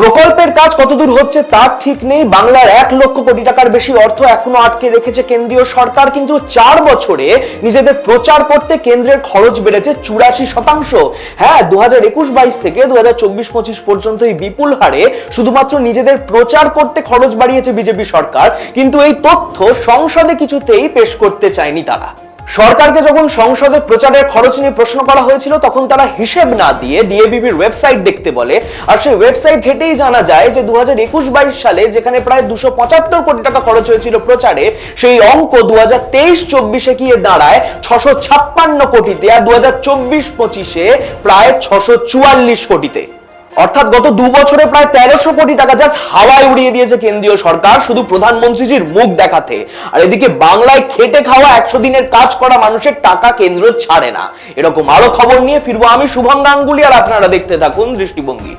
প্রকল্পের কাজ কতদূর হচ্ছে তার ঠিক নেই। বাংলার 1 লক্ষ কোটি টাকার বেশি অর্থ এখনো আটকে রেখেছে কেন্দ্রীয় সরকার, কিন্তু 4 বছরে নিজেদের প্রচার করতে কেন্দ্রের খরচ বেড়েছে 84%। হ্যাঁ, 2021-22 থেকে 2024-25 পর্যন্ত এই বিপুল হারে শুধুমাত্র নিজেদের প্রচার করতে খরচ বাড়িয়েছে বিজেপি সরকার, কিন্তু এই তথ্য সংসদে কিছুতেই পেশ করতে চায়নি তারা। সরকারকে যখন সংসদে প্রচারের খরচ নিয়ে প্রশ্ন করা হয়েছিল তখন তারা হিসেব না দিয়ে ডিএভিপির ওয়েবসাইট দেখতে বলে, আর সেই ওয়েবসাইট ঘেটেই জানা যায় যে 2021-22 সালে যেখানে প্রায় 275 কোটি টাকা খরচ হয়েছিল প্রচারে, সেই অঙ্ক 2023-24 গিয়ে দাঁড়ায় 656 কোটিতে, আর 2024-25 প্রায় 644 কোটিতে। অর্থাৎ গত 2 বছরে প্রায় 1300 কোটি টাকা জাস্ট হাওয়ায় উড়িয়ে দিয়েছে কেন্দ্রীয় সরকার শুধু প্রধানমন্ত্রীজির মুখ দেখাতে। আর এদিকে বাংলায় খেটে খাওয়া 100 দিনের কাজ করা মানুষের টাকা কেন্দ্র ছাড়ে না। এরকম আরো খবর নিয়ে ফিরবো আমি, শুভম গাঙ্গুলি, আর আপনারা দেখতে থাকুন দৃষ্টিভঙ্গি।